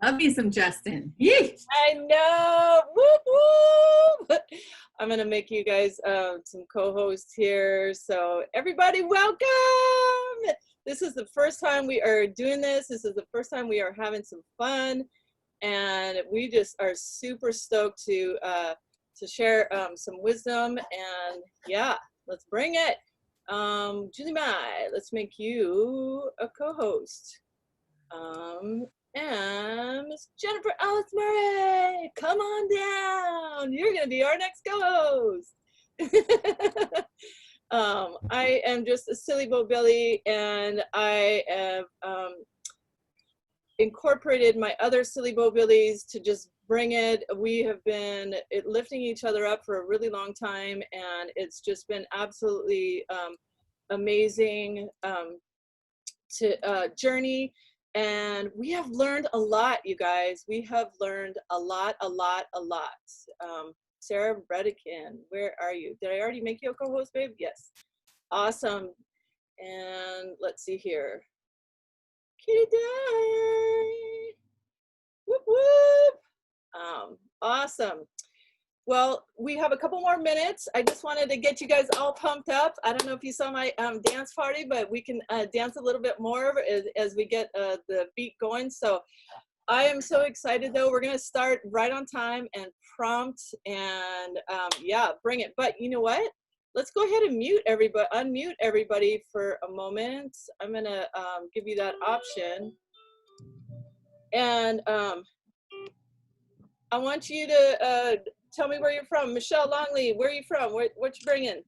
Love me some Justin. Yee. I know. Whoop, whoop. I'm going to make you guys some co-hosts here. So everybody, welcome. This is the first time we are doing this. This is the first time we are having some fun. And we just are super stoked to share some wisdom. And yeah, let's bring it. Julie Mai, let's make you a co-host. And Miss Jennifer Alice Murray, come on down. You're going to be our next co-host. I am just a silly Bo Billy, and I have incorporated my other silly Bo Billies to just bring it. We have been lifting each other up for a really long time, and it's just been absolutely amazing to journey. And we have learned a lot, you guys. We have learned a lot. Sarah Redican, where are you? Did I already make you a co-host, babe? Yes. Awesome. And let's see here. Kitty Day. Whoop, whoop. Awesome. Well, we have a couple more minutes. I just wanted to get you guys all pumped up. I don't know if you saw my dance party, but we can dance a little bit more as we get the beat going. So I am so excited, though. We're going to start right on time and prompt and, yeah, bring it. But you know what? Let's go ahead and unmute everybody for a moment. I'm going to give you that option. And I want you to tell me where you're from. Michelle Longley, where are you from? What you bringing?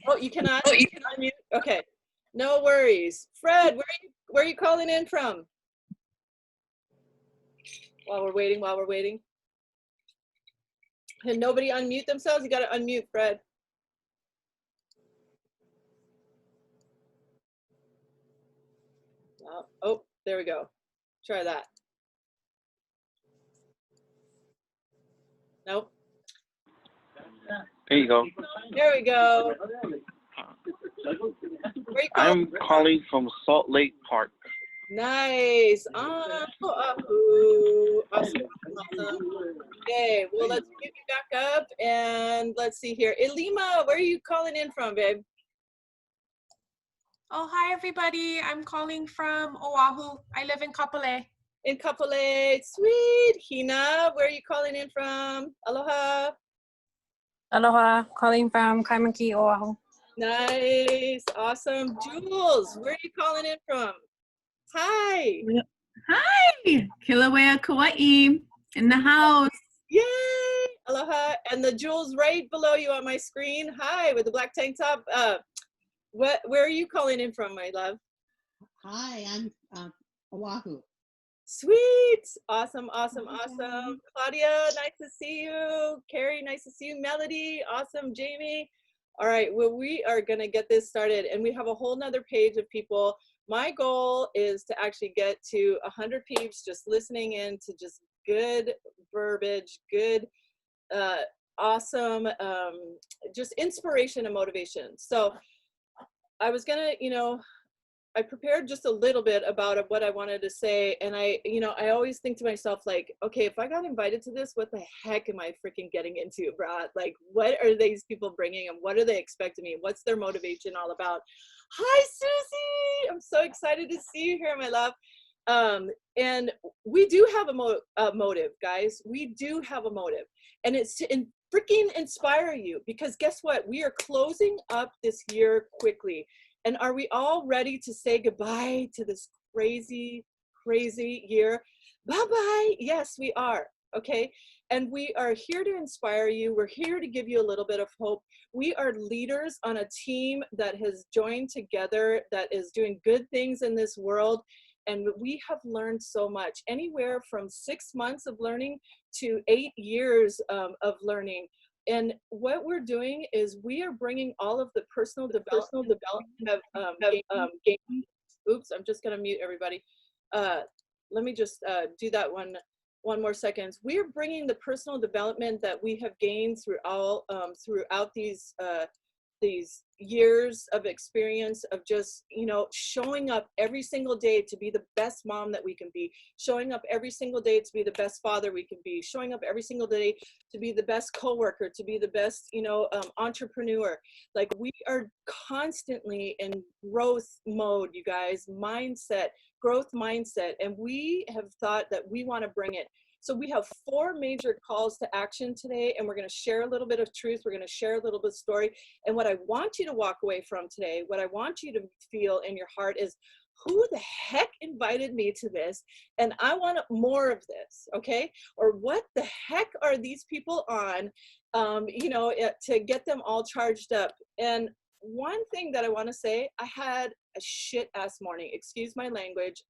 Oh, you cannot? Oh, you cannot unmute? Okay, no worries. Fred, where are you calling in from? While we're waiting. Can nobody unmute themselves? You got to unmute, Fred. Oh, there we go. Try that. Nope. There you go. There we go. I'm calling from Salt Lake Park. Nice. Awesome. Okay, well, let's get you back up and let's see here. Elima, where are you calling in from, babe? Oh, hi, everybody. I'm calling from Oahu. I live in Kapolei. In Kapolei. Sweet. Hina, where are you calling in from? Aloha. Aloha, calling from Kaimuki, Oahu. Nice. Awesome. Jules, where are you calling in from? Hi. Hi. Kilauea, Kauai, in the house. Yay. Aloha. And the Jules right below you on my screen. Hi, with the black tank top. Where are you calling in from, my love? Hi, I'm Oahu. Sweet. Awesome. Claudia, nice to see you. Carrie, nice to see you. Melody, awesome. Jamie. All right, well, we are going to get this started, and we have a whole nother page of people. My goal is to actually get to 100 peeps just listening in to just good verbiage, good, awesome, just inspiration and motivation. So I was going to, I prepared just a little bit about what I wanted to say. And I always think to myself, like, okay, if I got invited to this, what the heck am I freaking getting into, brah? Like, what are these people bringing and what are they expecting me? What's their motivation all about? Hi, Susie. I'm so excited to see you here, my love. And we do have a motive, guys. We do have a motive. And it's to freaking inspire you, because guess what? We are closing up this year quickly. And are we all ready to say goodbye to this crazy, crazy year? Bye-bye. Yes, we are. Okay. And we are here to inspire you. We're here to give you a little bit of hope. We are leaders on a team that has joined together, that is doing good things in this world. And we have learned so much, anywhere from 6 months of learning to 8 years of learning. And what we're doing is we are bringing all of the personal development gained. Oops, I'm just going to mute everybody. Let me just do that one more second. We are bringing the personal development that we have gained throughout these these years of experience of just, you know, showing up every single day to be the best mom that we can be, showing up every single day to be the best father we can be, showing up every single day to be the best coworker, to be the best, you know, entrepreneur. Like, we are constantly in growth mode, you guys, growth mindset. And we have thought that we want to bring it. So we have 4 major calls to action today, and we're going to share a little bit of truth. We're going to share a little bit of story. And what I want you to walk away from today, what I want you to feel in your heart is, who the heck invited me to this? And I want more of this, okay? Or what the heck are these people on, you know, to get them all charged up? And one thing that I want to say, I had a shit ass morning. Excuse my language.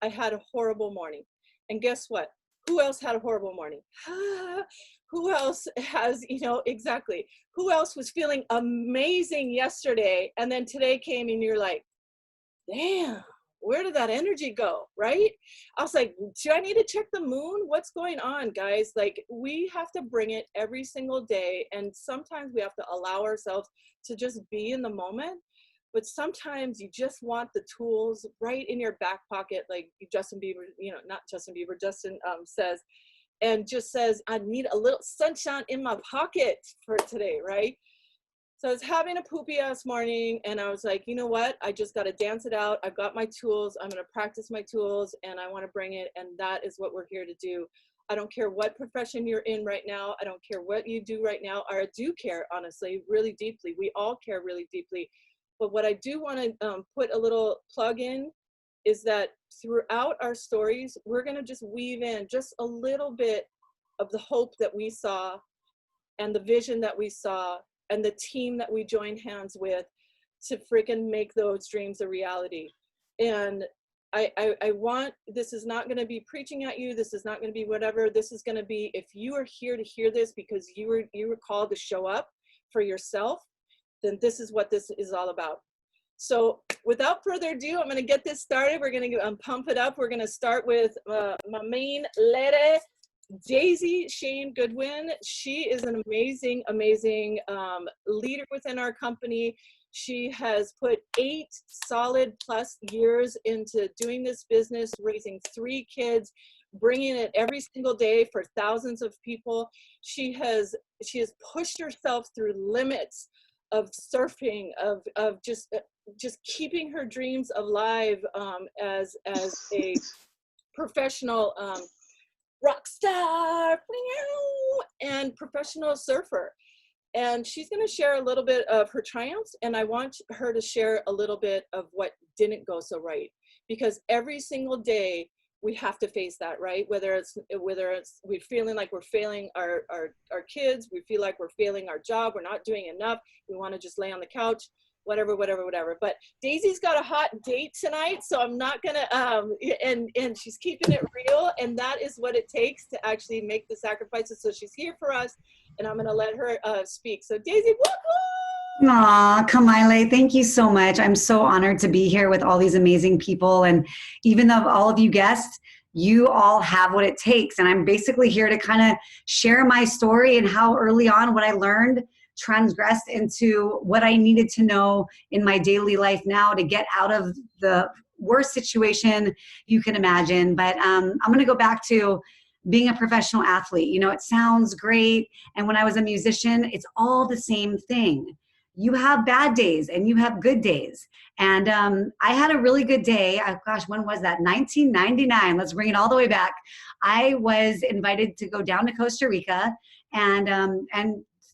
I had a horrible morning. And guess what? Who else had a horrible morning? Who else has, you know, exactly. Who else was feeling amazing yesterday? And then today came and you're like, damn, where did that energy go, right? I was like, do I need to check the moon? What's going on, guys? Like, we have to bring it every single day. And sometimes we have to allow ourselves to just be in the moment. But sometimes you just want the tools right in your back pocket, like Justin Bieber, you know, not Justin Bieber, Justin says, and just says, I need a little sunshine in my pocket for today, right? So I was having a poopy ass morning, and I was like, you know what? I just got to dance it out. I've got my tools. I'm going to practice my tools, and I want to bring it. And that is what we're here to do. I don't care what profession you're in right now. I don't care what you do right now. I do care, honestly, really deeply. We all care really deeply. But what I do want to put a little plug in is that throughout our stories, we're going to just weave in just a little bit of the hope that we saw, and the vision that we saw, and the team that we joined hands with to freaking make those dreams a reality. And I want, this is not going to be preaching at you. This is not going to be whatever. This is going to be, if you are here to hear this because you were called to show up for yourself, then this is what this is all about. So without further ado, I'm going to get this started. We're going to pump it up. We're going to start with my main lady, Daisy Shane Goodwin. She is an amazing, amazing leader within our company. She has put 8 solid plus years into doing this business, raising 3 kids, bringing it every single day for thousands of people. She has pushed herself through limits of surfing, of just keeping her dreams alive as a professional rock star and professional surfer. And she's going to share a little bit of her triumphs, and I want her to share a little bit of what didn't go so right, because every single day we have to face that, right? Whether it's we're feeling like we're failing our kids, we feel like we're failing our job, we're not doing enough, we want to just lay on the couch, whatever. But Daisy's got a hot date tonight, so I'm not gonna and she's keeping it real, and that is what it takes to actually make the sacrifices. So she's here for us, and I'm gonna let her speak. So Daisy, woo-hoo! Aw, Kamile, thank you so much. I'm so honored to be here with all these amazing people. And even though all of you guests, you all have what it takes. And I'm basically here to kind of share my story and how early on what I learned transgressed into what I needed to know in my daily life now to get out of the worst situation you can imagine. But I'm going to go back to being a professional athlete. You know, it sounds great. And when I was a musician, it's all the same thing. You have bad days and you have good days. And I had a really good day. Gosh, when was that? 1999. Let's bring it all the way back. I was invited to go down to Costa Rica and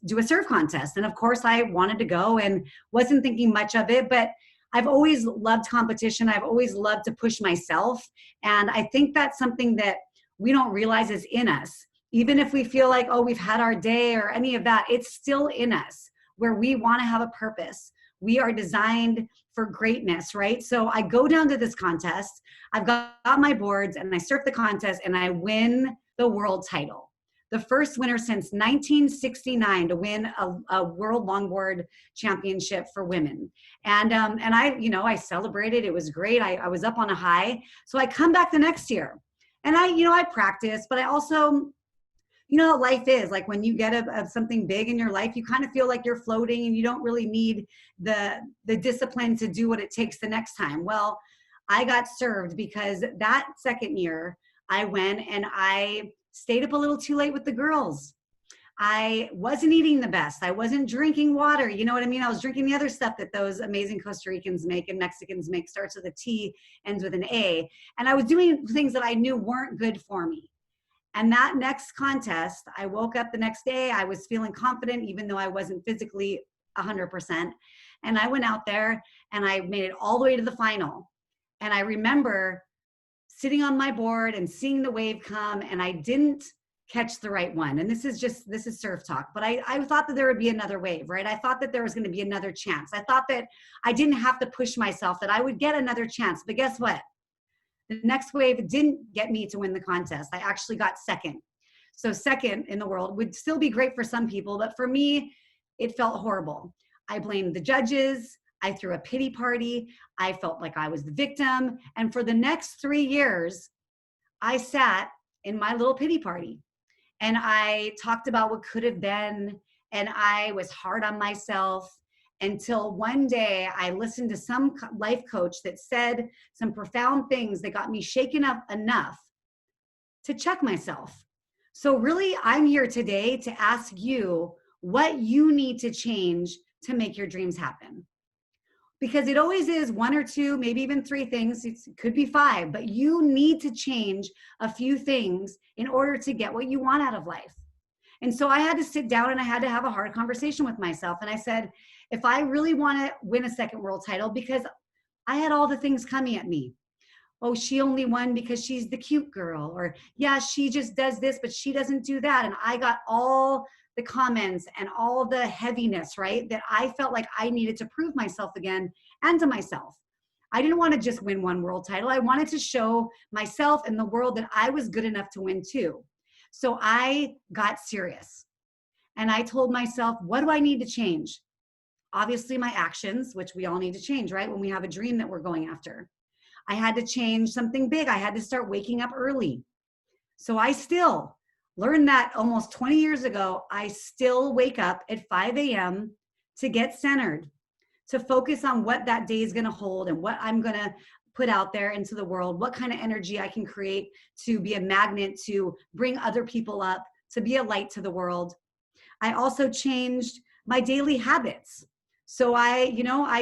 do a surf contest. And of course I wanted to go and wasn't thinking much of it, but I've always loved competition. I've always loved to push myself. And I think that's something that we don't realize is in us. Even if we feel like, oh, we've had our day or any of that, it's still in us, where we want to have a purpose. We are designed for greatness, right? So I go down to this contest, I've got my boards, and I surf the contest, and I win the world title. The first winner since 1969 to win a world longboard championship for women. And I, you know, I celebrated. It was great. I was up on a high. So I come back the next year, and I practice, but I also you know, life is like when you get something big in your life, you kind of feel like you're floating and you don't really need the discipline to do what it takes the next time. Well, I got served because that second year I went and I stayed up a little too late with the girls. I wasn't eating the best. I wasn't drinking water. You know what I mean? I was drinking the other stuff that those amazing Costa Ricans make and Mexicans make, starts with a T, ends with an A. And I was doing things that I knew weren't good for me. And that next contest, I woke up the next day, I was feeling confident, even though I wasn't physically 100%. And I went out there and I made it all the way to the final. And I remember sitting on my board and seeing the wave come, and I didn't catch the right one. And this is surf talk, but I thought that there would be another wave, right? I thought that there was going to be another chance. I thought that I didn't have to push myself, that I would get another chance. But guess what? The next wave didn't get me to win the contest. I actually got second. So second in the world would still be great for some people, but for me, it felt horrible. I blamed the judges. I threw a pity party. I felt like I was the victim. And for the next 3 years, I sat in my little pity party. And I talked about what could have been, and I was hard on myself until one day I listened to some life coach that said some profound things that got me shaken up enough to check myself. So really, I'm here today to ask you what you need to change to make your dreams happen. Because it always is 1 or 2, maybe even 3 things. It could be 5, but you need to change a few things in order to get what you want out of life. And so I had to sit down and I had to have a hard conversation with myself. And I said, if I really want to win a second world title, because I had all the things coming at me. Oh, she only won because she's the cute girl. Or yeah, she just does this, but she doesn't do that. And I got all the comments and all the heaviness, right? That I felt like I needed to prove myself again and to myself. I didn't want to just win 1 world title. I wanted to show myself and the world that I was good enough to win too. So I got serious and I told myself, what do I need to change? Obviously my actions, which we all need to change, right? When we have a dream that we're going after. I had to change something big. I had to start waking up early. So I still learned that almost 20 years ago. I still wake up at 5 a.m. to get centered, to focus on what that day is going to hold and what I'm going to put out there into the world, what kind of energy I can create to be a magnet, to bring other people up, to be a light to the world. I also changed my daily habits. So I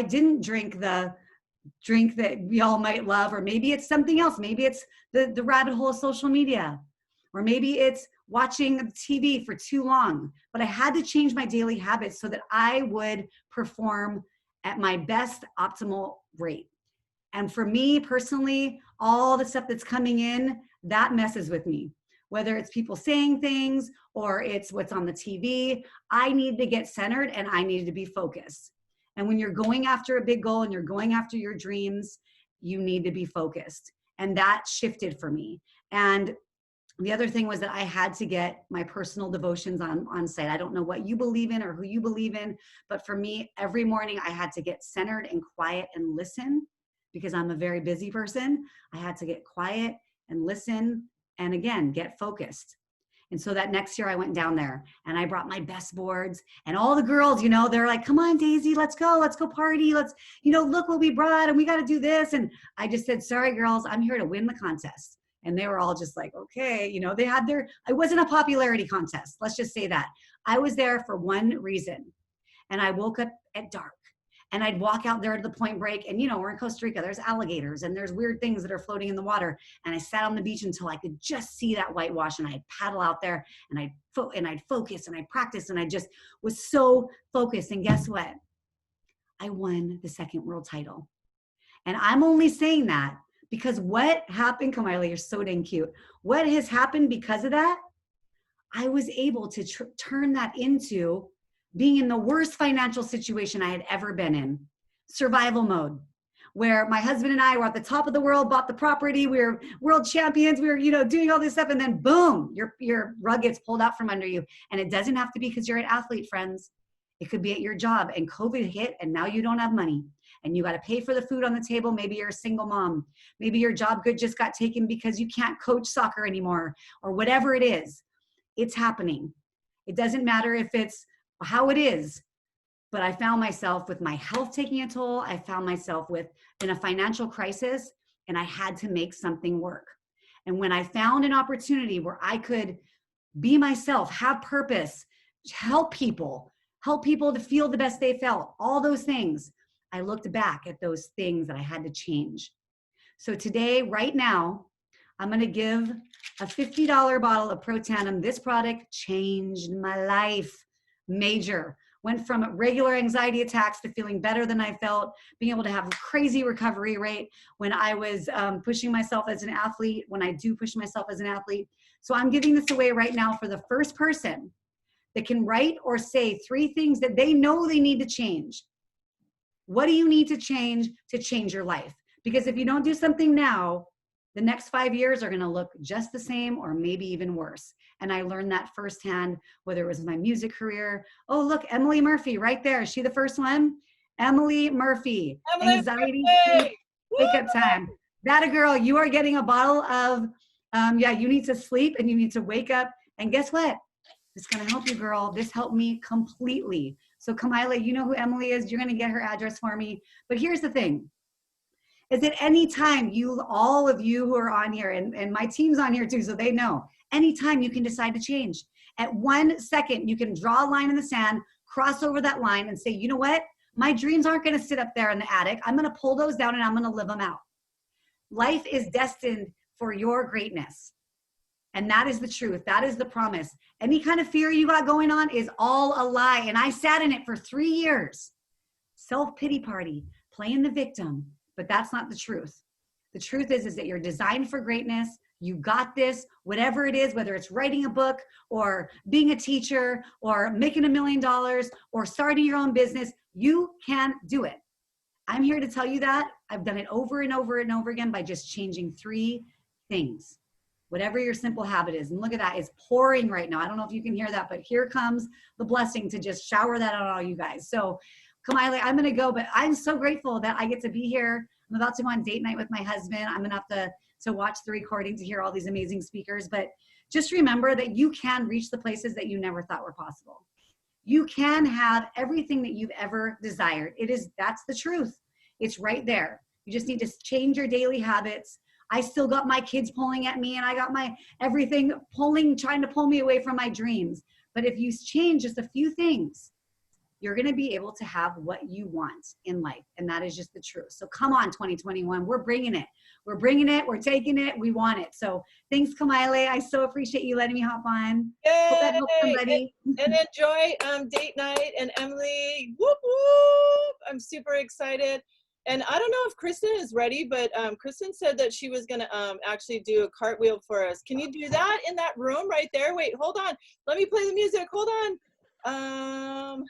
didn't drink the drink that we all might love, or maybe it's something else. Maybe it's the rabbit hole of social media, or maybe it's watching TV for too long. But I had to change my daily habits so that I would perform at my best optimal rate. And for me personally, all the stuff that's coming in, that messes with me. Whether it's people saying things or it's what's on the TV, I need to get centered and I needed to be focused. And when you're going after a big goal and you're going after your dreams, you need to be focused. And that shifted for me. And the other thing was that I had to get my personal devotions on site. I don't know what you believe in or who you believe in, but for me, every morning I had to get centered and quiet and listen, because I'm a very busy person. I had to get quiet and listen and again, get focused. And so that next year I went down there and I brought my best boards, and all the girls, they're like, come on, Daisy, let's go party. Let's, look what we brought and we got to do this. And I just said, sorry, girls, I'm here to win the contest. And they were all just like, okay, they had it wasn't a popularity contest. Let's just say that. I was there for one reason. And I woke up at dark and I'd walk out there to the point break, and we're in Costa Rica, there's alligators and there's weird things that are floating in the water. And I sat on the beach until I could just see that whitewash, and I'd paddle out there and I'd focus and I'd practice, and I just was so focused. And guess what? I won the second world title. And I'm only saying that because what happened, Kamila, you're so dang cute. What has happened because of that? I was able to turn that into being in the worst financial situation I had ever been in, survival mode, where my husband and I were at the top of the world, bought the property, we were world champions, we were, doing all this stuff, and then boom, your rug gets pulled out from under you. And it doesn't have to be because you're an athlete, friends. It could be at your job, and COVID hit, and now you don't have money, and you got to pay for the food on the table. Maybe you're a single mom. Maybe your job just got taken because you can't coach soccer anymore, or whatever it is. It's happening. It doesn't matter if it's how it is, but I found myself with my health taking a toll. I found myself in a financial crisis, and I had to make something work. And when I found an opportunity where I could be myself, have purpose, help people to feel the best they felt, all those things, I looked back at those things that I had to change. So today, right now, I'm going to give a $50 bottle of Protandim. This product changed my life. Major. Went from regular anxiety attacks to feeling better than I felt, being able to have a crazy recovery rate when I was pushing myself as an athlete, when I do push myself as an athlete. So I'm giving this away right now for the first person that can write or say 3 things that they know they need to change. What do you need to change your life? Because if you don't do something now, the next 5 years are going to look just the same or maybe even worse. And I learned that firsthand, whether it was my music career. Oh, look, Emily Murphy right there. Is she the first one? Emily Murphy. Emily Anxiety Murphy. wake up time. That a girl, you are getting a bottle of, you need to sleep and you need to wake up. And guess what? It's going to help you, girl. This helped me completely. So Kamila, you know who Emily is. You're going to get her address for me. But here's the thing. Is at any time all of you who are on here, and my team's on here too, so they know, anytime you can decide to change. At 1 second, you can draw a line in the sand, cross over that line and say, you know what? My dreams aren't going to sit up there in the attic. I'm going to pull those down and I'm going to live them out. Life is destined for your greatness. And that is the truth. That is the promise. Any kind of fear you got going on is all a lie. And I sat in it for 3 years. Self-pity party, playing the victim. But that's not the truth. The truth is that you're designed for greatness. You got this, whatever it is, whether it's writing a book or being a teacher or making $1 million or starting your own business, you can do it. I'm here to tell you that. I've done it over and over and over again by just changing 3 things. Whatever your simple habit is. And look at that, it's pouring right now. I don't know if you can hear that, but here comes the blessing to just shower that on all you guys. So Kamila, I'm going to go, but I'm so grateful that I get to be here. I'm about to go on date night with my husband. I'm going to have to watch the recording to hear all these amazing speakers. But just remember that you can reach the places that you never thought were possible. You can have everything that you've ever desired. That's the truth. It's right there. You just need to change your daily habits. I still got my kids pulling at me and I got my everything trying to pull me away from my dreams. But if you change just a few things, you're going to be able to have what you want in life. And that is just the truth. So come on, 2021, we're bringing it. We're bringing it. We're taking it. We want it. So thanks, Kamila. I so appreciate you letting me hop on. Yay! Hope that helps somebody. And enjoy date night. And Emily, whoop, whoop. I'm super excited. And I don't know if Kristen is ready, but Kristen said that she was going to actually do a cartwheel for us. Can you do that in that room right there? Wait, hold on. Let me play the music. Hold on.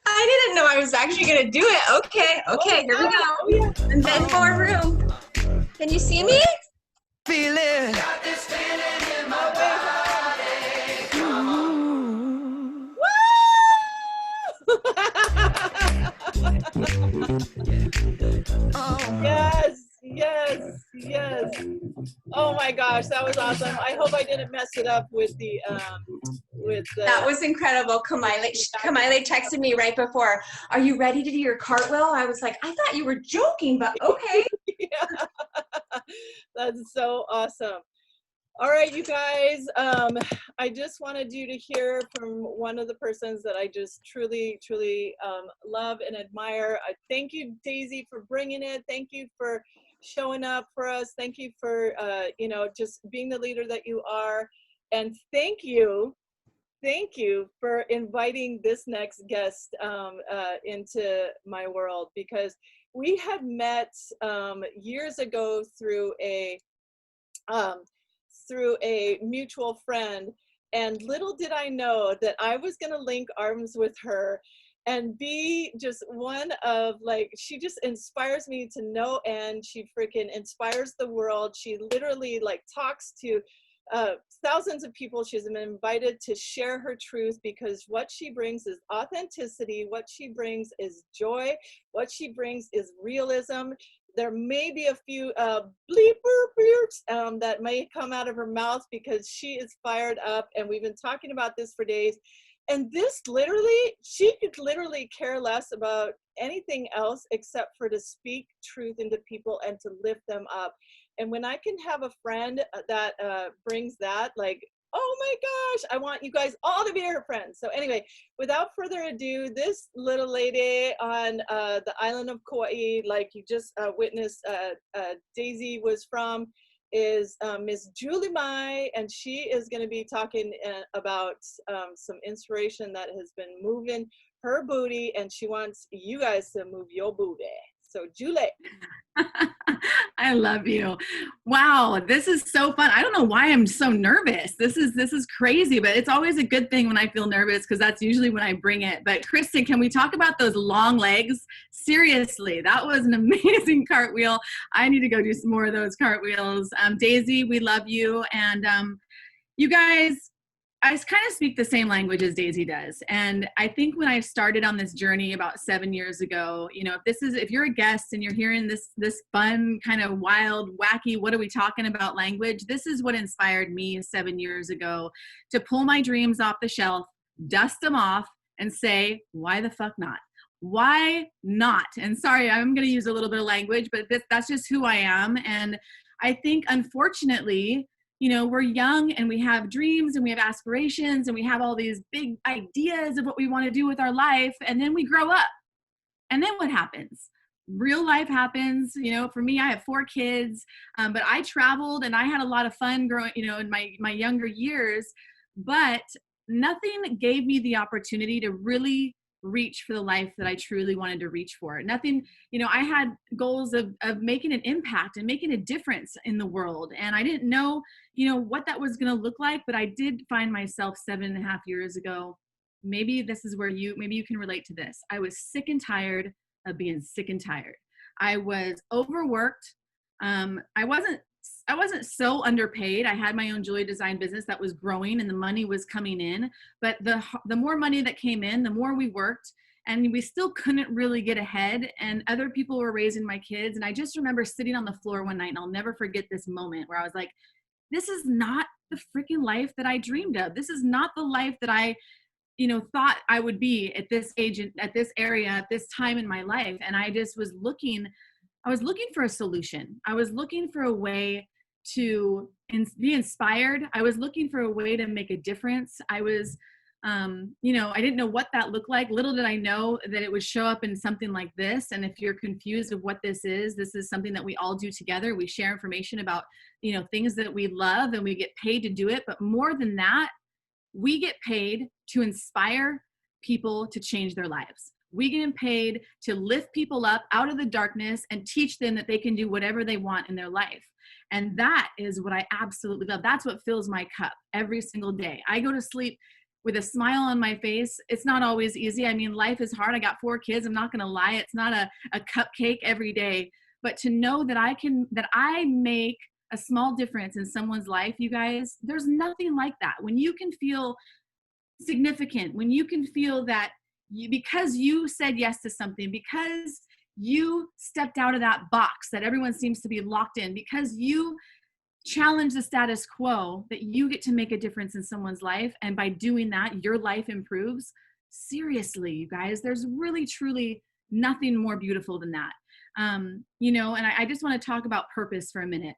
I didn't know I was actually going to do it. Okay, here we go. Oh, yeah. And then more room. Can you see me? Feel it. Got this feeling in my body. Yes. Oh my gosh, that was awesome. I hope I didn't mess it up with the That was incredible. Kamile texted me right before, are you ready to do your cartwheel? I was like, I thought you were joking, but okay. Yeah. That's so awesome. All right, you guys, I just wanted you to hear from one of the persons that I just truly love and admire. I thank you, Daisy, for bringing it. Thank you for showing up for us. Thank you for, just being the leader that you are. And thank you for inviting this next guest into my world, because we had met years ago through a mutual friend, and little did I know that I was going to link arms with her and be just one of, like, she just inspires me to no end. She freaking inspires the world. She literally, like, talks to thousands of people. She's been invited to share her truth because what she brings is authenticity. What she brings is joy. What she brings is realism. There may be a few bleeps that may come out of her mouth because she is fired up, and we've been talking about this for days. And this literally, she could literally care less about anything else except for to speak truth into people and to lift them up. And when I can have a friend that brings that, like, oh my gosh, I want you guys all to be her friends. So anyway, without further ado, this little lady on the island of Kauai, like you just witnessed Daisy was from, is Miss Julie Mai, and she is going to be talking about some inspiration that has been moving her booty, and she wants you guys to move your booty. So Julie. I love you. Wow, this is so fun. I don't know why I'm so nervous. This is crazy, but it's always a good thing when I feel nervous because that's usually when I bring it. But Kristen, can we talk about those long legs? Seriously, that was an amazing cartwheel. I need to go do some more of those cartwheels. Daisy, we love you. And you guys, I kind of speak the same language as Daisy does. And I think when I started on this journey about 7 years ago, you know, if you're a guest and you're hearing this fun, kind of wild, wacky, what are we talking about language, this is what inspired me 7 years ago to pull my dreams off the shelf, dust them off, and say, why the fuck not? Why not? And sorry, I'm going to use a little bit of language, but that's just who I am. And I think, unfortunately, you know, we're young and we have dreams and we have aspirations and we have all these big ideas of what we want to do with our life. And then we grow up. And then what happens? Real life happens. You know, for me, I have 4 kids, but I traveled and I had a lot of fun growing, you know, in my younger years, but nothing gave me the opportunity to really reach for the life that I truly wanted to reach for. Nothing, you know, I had goals of making an impact and making a difference in the world. And I didn't know, you know, what that was going to look like, but I did find myself 7.5 years ago. Maybe this is where maybe you can relate to this. I was sick and tired of being sick and tired. I was overworked. I wasn't so underpaid. I had my own jewelry design business that was growing and the money was coming in, but the more money that came in, the more we worked, and we still couldn't really get ahead, and other people were raising my kids. And I just remember sitting on the floor one night, and I'll never forget this moment where I was like, this is not the freaking life that I dreamed of. This is not the life that I, you know, thought I would be at this age, at this area, at this time in my life. And I just was looking for a solution. I was looking for a way to be inspired. I was looking for a way to make a difference. I was, you know, I didn't know what that looked like. Little did I know that it would show up in something like this. And if you're confused of what this is something that we all do together. We share information about, you know, things that we love, and we get paid to do it. But more than that, we get paid to inspire people to change their lives. We get paid to lift people up out of the darkness and teach them that they can do whatever they want in their life. And that is what I absolutely love. That's what fills my cup every single day. I go to sleep with a smile on my face. It's not always easy. I mean, life is hard. I got 4 kids. I'm not going to lie. It's not a cupcake every day. But to know that I make a small difference in someone's life, you guys, there's nothing like that. When you can feel significant, when you can feel that because you said yes to something, because you stepped out of that box that everyone seems to be locked in, because you challenge the status quo, that you get to make a difference in someone's life. And by doing that, your life improves. Seriously, you guys, there's really, truly nothing more beautiful than that. You know, and I just want to talk about purpose for a minute.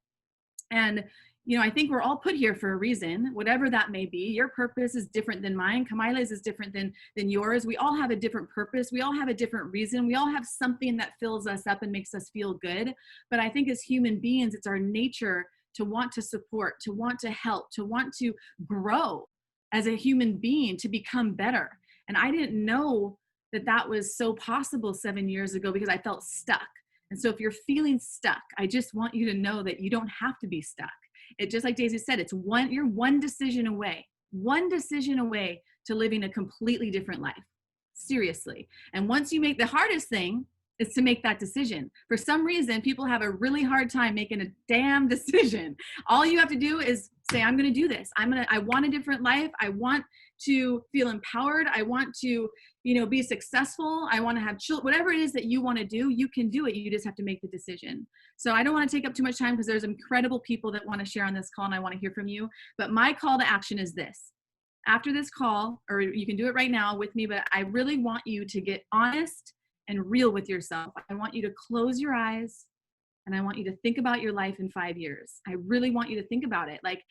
And, you know, I think we're all put here for a reason, whatever that may be. Your purpose is different than mine. Kamaila's is different than yours. We all have a different purpose. We all have a different reason. We all have something that fills us up and makes us feel good. But I think as human beings, it's our nature to want to support, to want to help, to want to grow as a human being, to become better. And I didn't know that that was so possible 7 years ago because I felt stuck. And so if you're feeling stuck, I just want you to know that you don't have to be stuck. It just like Daisy said, you're one decision away to living a completely different life. Seriously. And once you make, the hardest thing is to make that decision. For some reason, people have a really hard time making a damn decision. All you have to do is say, I'm going to do this. I want a different life. I want to feel empowered. I want to, be successful. I want to have children. Whatever it is that you want to do, you can do it. You just have to make the decision. So I don't want to take up too much time because there's incredible people that want to share on this call and I want to hear from you. But my call to action is this. After this call, or you can do it right now with me, but I really want you to get honest and real with yourself. I want you to close your eyes and I want you to think about your life in 5 years. I really want you to think about it. Like,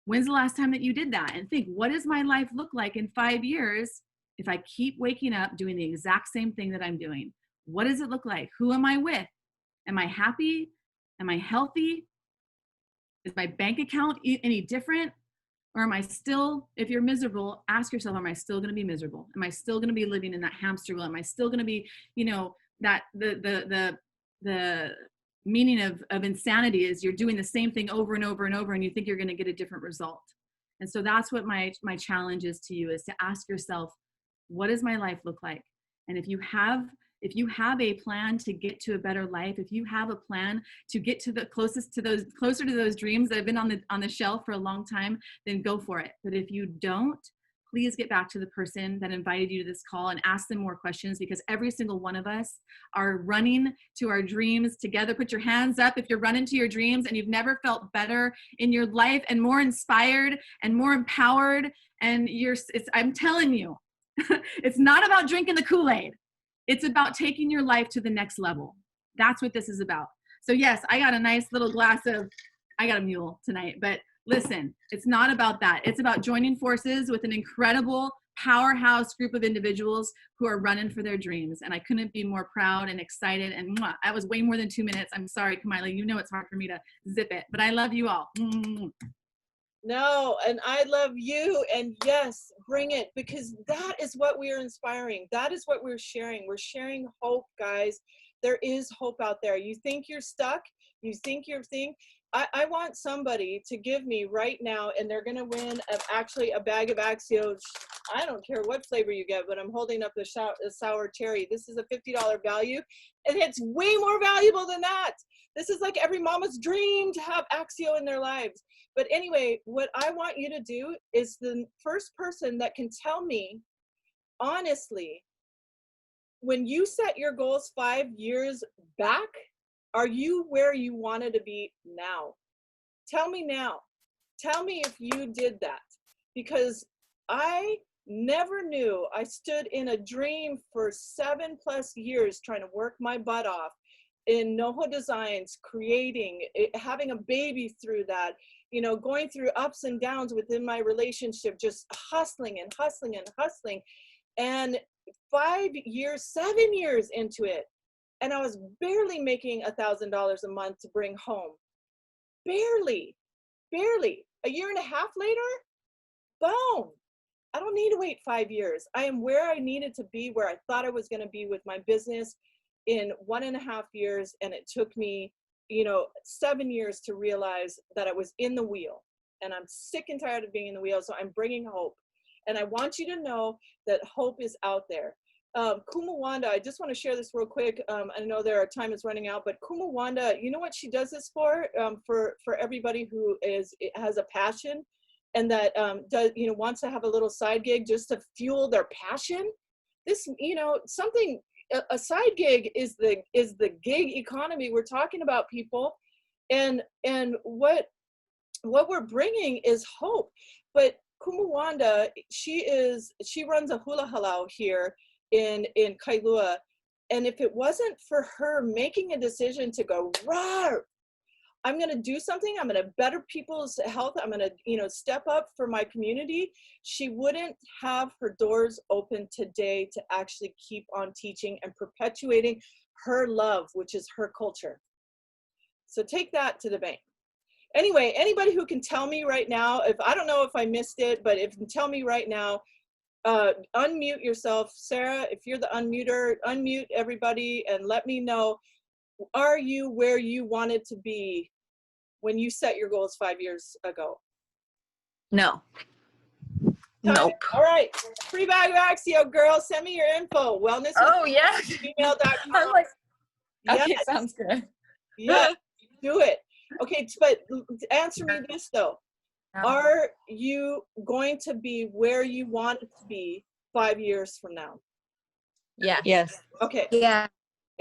when's the last time that you did that? And think, what does my life look like in 5 years if I keep waking up doing the exact same thing that I'm doing? What does it look like? Who am I with? Am I happy? Am I healthy? Is my bank account any different? Or am I still, if you're miserable, ask yourself, am I still going to be miserable? Am I still going to be living in that hamster wheel? Am I still going to be, that the meaning of insanity is you're doing the same thing over and over and over and you think you're going to get a different result. And so that's what my challenge is to you, is to ask yourself, what does my life look like? And if you have a plan to get to a better life, if you have a plan to get to the closer to those dreams that have been on the shelf for a long time, then go for it. But if you don't, please get back to the person that invited you to this call and ask them more questions, because every single one of us are running to our dreams together. Put your hands up if you're running to your dreams and you've never felt better in your life and more inspired and more empowered. And I'm telling you, it's not about drinking the Kool-Aid. It's about taking your life to the next level. That's what this is about. So yes, I got a nice little I got a mule tonight, but listen, it's not about that. It's about joining forces with an incredible powerhouse group of individuals who are running for their dreams. And I couldn't be more proud and excited. And that was way more than 2 minutes. I'm sorry, Kamila, it's hard for me to zip it, but I love you all. No, and I love you. And yes, bring it, because that is what we are inspiring. That is what we're sharing. We're sharing hope, guys. There is hope out there. You think you're stuck. You think you're I want somebody to give me right now, and they're going to win actually a bag of Axio. I don't care what flavor you get, but I'm holding up the sour cherry. This is a $50 value, and it's way more valuable than that. This is like every mama's dream to have Axio in their lives. But anyway, what I want you to do is the first person that can tell me, honestly, when you set your goals 5 years back, are you where you wanted to be now? Tell me now. Tell me if you did that. Because I never knew. I stood in a dream for 7+ years trying to work my butt off in NoHo Designs, creating, having a baby through that, going through ups and downs within my relationship, just hustling and hustling and hustling. And 7 years into it, and I was barely making $1,000 a month to bring home. Barely. A year and a half later, boom. I don't need to wait 5 years. I am where I needed to be, where I thought I was going to be with my business in 1.5 years. And it took me, 7 years to realize that I was in the wheel. And I'm sick and tired of being in the wheel. So I'm bringing hope. And I want you to know that hope is out there. Kumawanda, I just want to share this real quick. I know our time is running out, but Kumawanda, you know what she does this for everybody who has a passion and that wants to have a little side gig just to fuel their passion. This, a side gig is the gig economy. We're talking about people, and what we're bringing is hope. But Kumawanda, she runs a hula halau here in Kailua, and if it wasn't for her making a decision to go, rawr, I'm going to do something, I'm going to better people's health, I'm going to step up for my community, she wouldn't have her doors open today to actually keep on teaching and perpetuating her love, which is her culture. So take that to the bank. Anyway, anybody who can tell me right now, I don't know if I missed it, but if you can tell me right now, unmute yourself. Sarah, if you're the unmuter, unmute everybody and let me know, are you where you wanted to be when you set your goals 5 years ago? No. Nope. All right. Free bag of Axio, girl. Send me your info. Wellness. Oh, yeah. Email.com. I'm like, okay, yes. sounds good. Yeah, do it. Okay, but answer me this though. Are you going to be where you want to be 5 years from now? Yes. Okay. Yeah.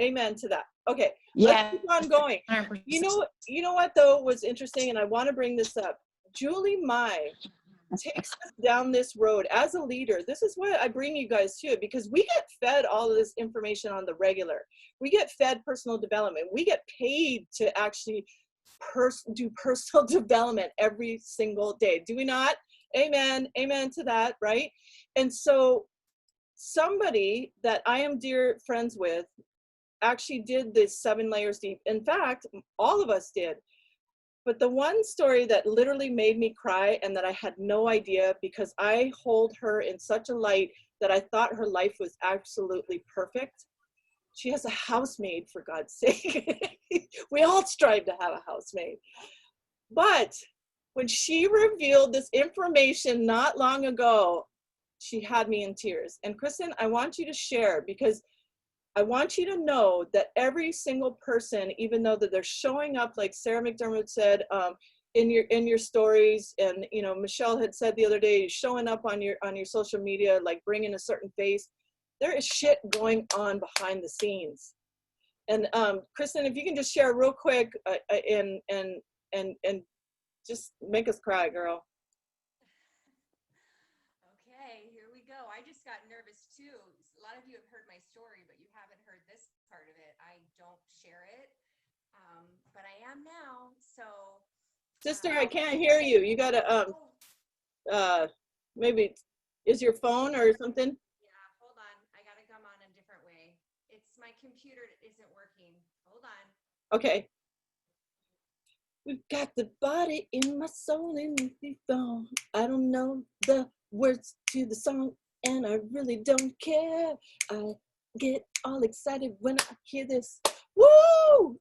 Amen to that. Okay. Yeah. Let's keep on going. 100%. You know what though was interesting, and I want to bring this up. Julie Mai takes us down this road as a leader. This is what I bring you guys to, because we get fed all of this information on the regular. We get fed personal development. We get paid to actually do personal development every single day. Do we not? Amen. Amen to that, right? And so somebody that I am dear friends with actually did this 7 layers deep. In fact, all of us did. But the one story that literally made me cry, and that I had no idea, because I hold her in such a light that I thought her life was absolutely perfect. She has a housemaid, for God's sake. We all strive to have a housemaid. But when she revealed this information not long ago, she had me in tears. And Kristen, I want you to share, because I want you to know that every single person, even though that they're showing up, like Sarah McDermott said, in your stories, and you know, Michelle had said the other day, showing up on your social media, like bringing a certain face, there is shit going on behind the scenes. And Kristen, if you can just share real quick, and just make us cry, girl. Okay, here we go. I just got nervous too. A lot of you have heard my story, but you haven't heard this part of it. I don't share it, but I am now. So, Sister, I can't hear you. You gotta maybe, is your phone or something? Yeah, hold on. I gotta come on a different way. It's my computer isn't working. Hold on. Okay. We've got the body in my soul in the phone. I don't know the words to the song, and I really don't care. I get all excited when I hear this. Woo!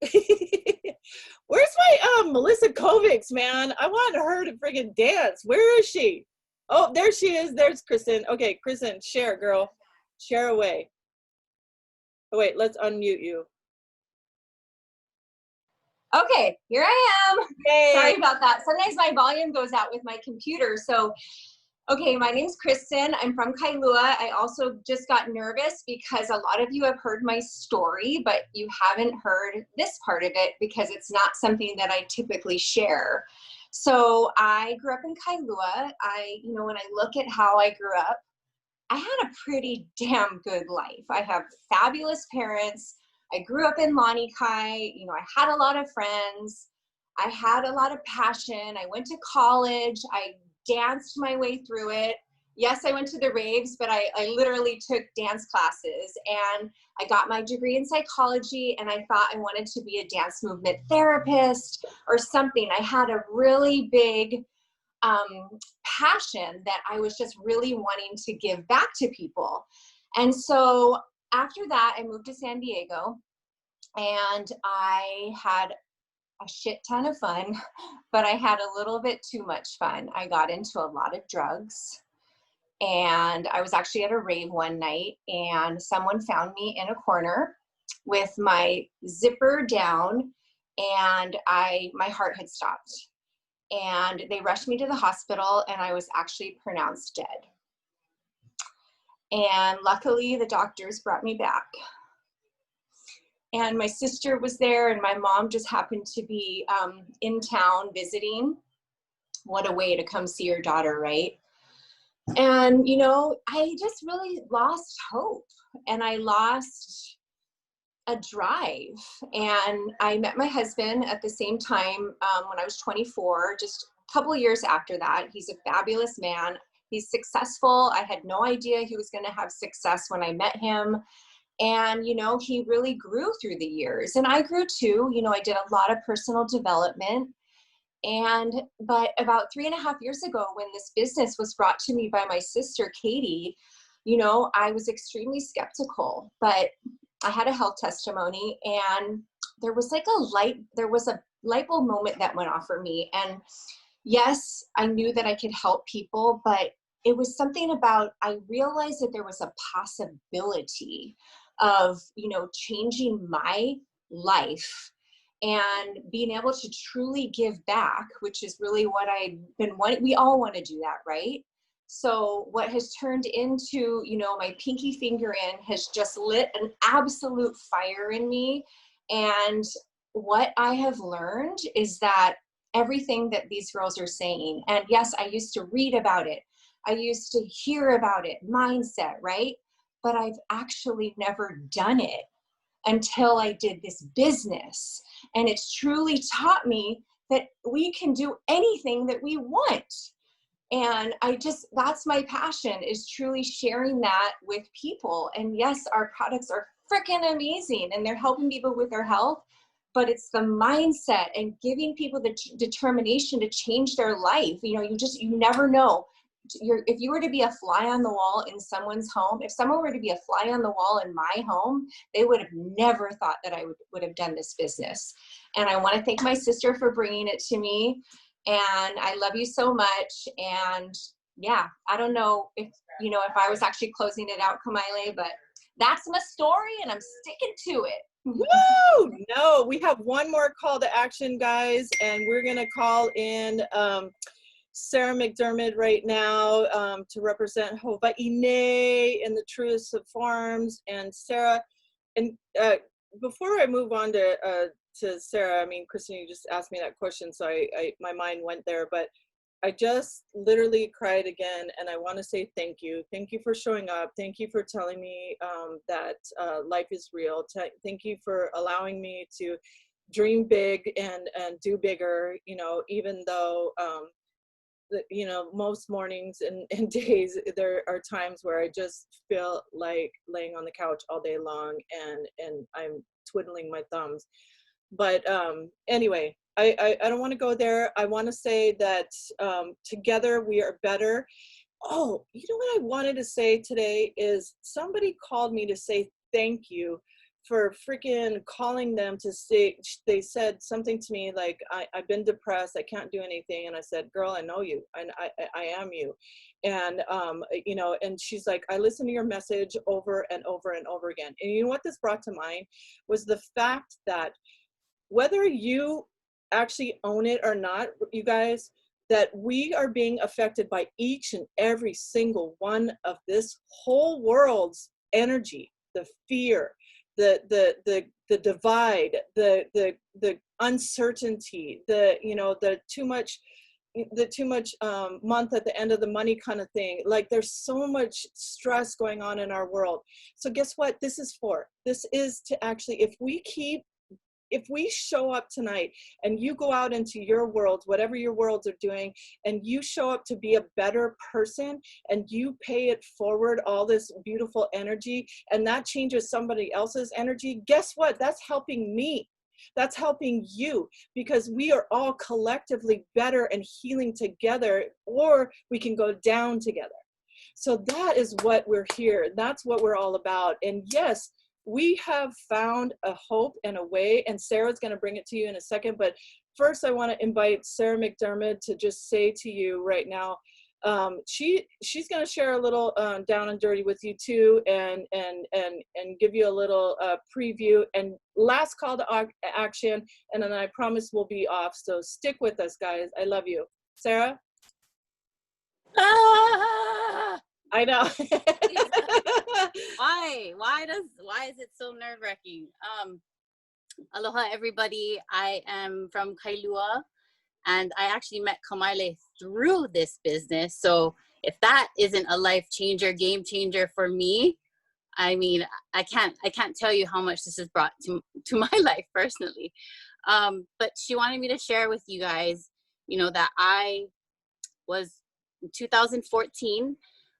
Where's my Melissa Kovics, man? I want her to friggin' dance. Where is she? Oh, there she is. There's Kristen. Okay, Kristen, share, girl. Share away. Oh, wait, let's unmute you. Okay, here I am. Yay. Sorry about that. Sometimes my volume goes out with my computer. So, okay, my name's Kristen. I'm from Kailua. I also just got nervous because a lot of you have heard my story, but you haven't heard this part of it because it's not something that I typically share. So I grew up in Kailua. When I look at how I grew up, I had a pretty damn good life. I have fabulous parents. I grew up in Lanikai. I had a lot of friends. I had a lot of passion. I went to college. I danced my way through it. Yes, I went to the raves, but I literally took dance classes, and I got my degree in psychology, and I thought I wanted to be a dance movement therapist or something. I had a really big passion that I was just really wanting to give back to people. And so after that, I moved to San Diego, and I had a shit ton of fun, but I had a little bit too much fun. I got into a lot of drugs, and I was actually at a rave one night, and someone found me in a corner with my zipper down, and my heart had stopped. And they rushed me to the hospital, and I was actually pronounced dead. And luckily, the doctors brought me back. And my sister was there, and my mom just happened to be in town visiting. What a way to come see your daughter, right? And, I just really lost hope, and I lost a drive. And I met my husband at the same time when I was 24, just a couple of years after that. He's a fabulous man. He's successful. I had no idea he was going to have success when I met him. And, he really grew through the years. And I grew too. I did a lot of personal development. But about 3.5 years ago, when this business was brought to me by my sister, Katie, I was extremely skeptical, but I had a health testimony, and there was a light bulb moment that went off for me. And yes, I knew that I could help people, but it was something about, I realized that there was a possibility of, changing my life and being able to truly give back, which is really what I've been wanting. We all want to do that, right? So what has turned into, you know, my pinky finger in has just lit an absolute fire in me. And what I have learned is that everything that these girls are saying, and yes, I used to read about it, I used to hear about it, mindset, right? But I've actually never done it until I did this business. And it's truly taught me that we can do anything that we want. And that's my passion, is truly sharing that with people. And yes, our products are freaking amazing and they're helping people with their health, but it's the mindset and giving people the determination to change their life. You know, you never know. If you were to be a fly on the wall in someone's home, if someone were to be a fly on the wall in my home, they would have never thought that I would have done this business. And I want to thank my sister for bringing it to me. And I love you so much. And yeah, I don't know if I was actually closing it out, Kamaile, but that's my story and I'm sticking to it. Woo! No, we have one more call to action, guys, and we're gonna call in Sarah McDermott right now to represent Hawaii in the truest of forms. And Sarah, and before I move on to Sarah, I mean, Kristen, you just asked me that question, so my mind went there, but I just literally cried again, and I want to say thank you. Thank you for showing up. Thank you for telling me that life is real. Thank you for allowing me to dream big and do bigger, you know, even though you know, most mornings and days there are times where I just feel like laying on the couch all day long and I'm twiddling my thumbs. But anyway, I don't want to go there. I want to say that together we are better. Oh, you know what I wanted to say today is somebody called me to say thank you for freaking calling them to say, they said something to me like, I've been depressed, I can't do anything. And I said, girl, I know you, I am you. And, you know, and she's like, I listen to your message over and over and over again. And you know what this brought to mind was the fact that whether you actually own it or not, you guys, that we are being affected by each and every single one of this whole world's energy, the fear, the divide, the uncertainty, the too much month at the end of the money kind of thing. Like there's so much stress going on in our world. So guess what this is for? This is to actually, if we show up tonight and you go out into your worlds, whatever your worlds are doing, and you show up to be a better person and you pay it forward, all this beautiful energy, and that changes somebody else's energy, guess what? That's helping me. That's helping you, because we are all collectively better and healing together, or we can go down together. So that is what we're here. That's what we're all about. And yes, we have found a hope and a way, and Sarah's going to bring it to you in a second. But first, I want to invite Sarah McDermott to just say to you right now, she's going to share a little down and dirty with you too, and give you a little preview and last call to action, and then I promise we'll be off. So stick with us, guys. I love you, Sarah. Ah! I know. Why is it so nerve-wracking? Aloha everybody. I am from Kailua and I actually met Kamaile through this business. So if that isn't a life changer, game changer for me, I mean, I can't tell you how much this has brought to my life personally. But she wanted me to share with you guys, you know, that I was in 2014,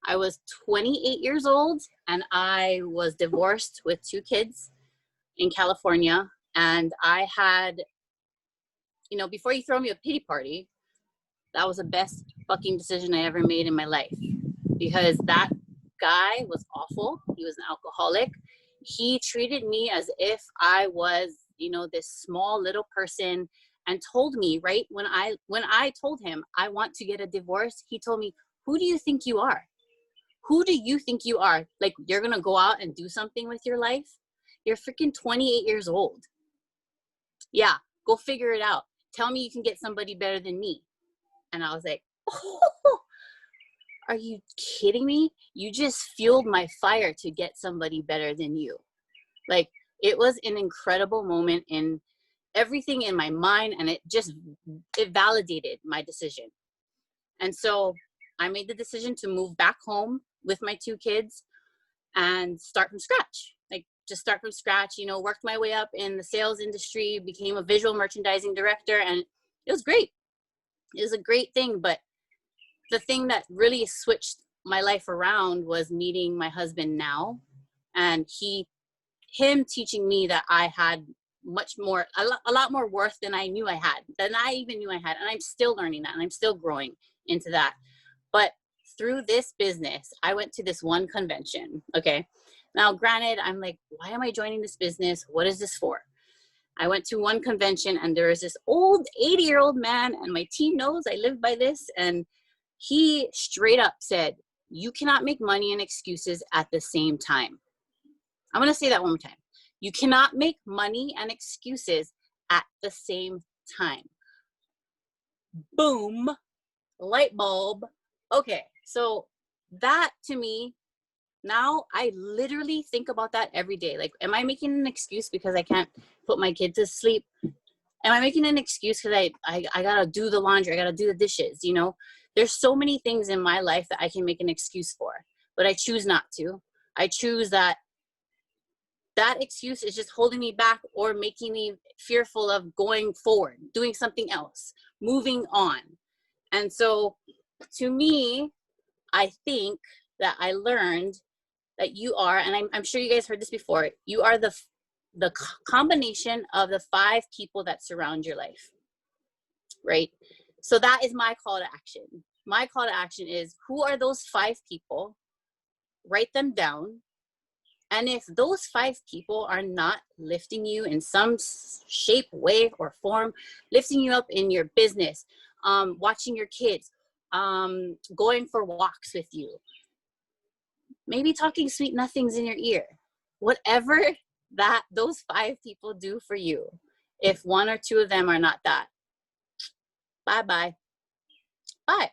I was 28 years old and I was divorced with 2 kids in California. And I had, you know, before you throw me a pity party, that was the best fucking decision I ever made in my life, because that guy was awful. He was an alcoholic. He treated me as if I was, you know, this small little person, and told me, right, when I told him I want to get a divorce, he told me, who do you think you are? Who do you think you are? Like, you're going to go out and do something with your life? You're freaking 28 years old. Yeah, Go figure it out. Tell me you can get somebody better than me. And I was like, oh, are you kidding me? You just fueled my fire to get somebody better than you. Like, it was an incredible moment in everything in my mind, and it validated my decision. And so I made the decision to move back home with my 2 kids and start from scratch. Like, just start from scratch, you know, worked my way up in the sales industry, became a visual merchandising director, and it was great. It was a great thing. But the thing that really switched my life around was meeting my husband now, and him teaching me that I had much more, a lot more worth than I knew I had, than I even knew I had. And I'm still learning that, and I'm still growing into that. But through this business, I went to this one convention. Okay. Now, granted, I'm like, why am I joining this business? What is this for? I went to one convention, and there was this old 80-year-old man, and my team knows I live by this. And he straight up said, you cannot make money and excuses at the same time. I'm going to say that one more time. You cannot make money and excuses at the same time. Boom. Light bulb. Okay. So that, to me, now I literally think about that every day. Like, am I making an excuse because I can't put my kid to sleep? Am I making an excuse because I got to do the laundry? I got to do the dishes, you know? There's so many things in my life that I can make an excuse for, but I choose not to. I choose that excuse is just holding me back or making me fearful of going forward, doing something else, moving on. And so to me, I think that I learned that you are, and I'm sure you guys heard this before, you are the combination of the 5 people that surround your life, right? So that is my call to action. My call to action is, who are those 5 people? Write them down. And if those 5 people are not lifting you in some shape, way, or form, lifting you up in your business, watching your kids, going for walks with you, maybe talking sweet nothings in your ear, whatever that those 5 people do for you, if 1 or 2 of them are not that, bye-bye. Bye.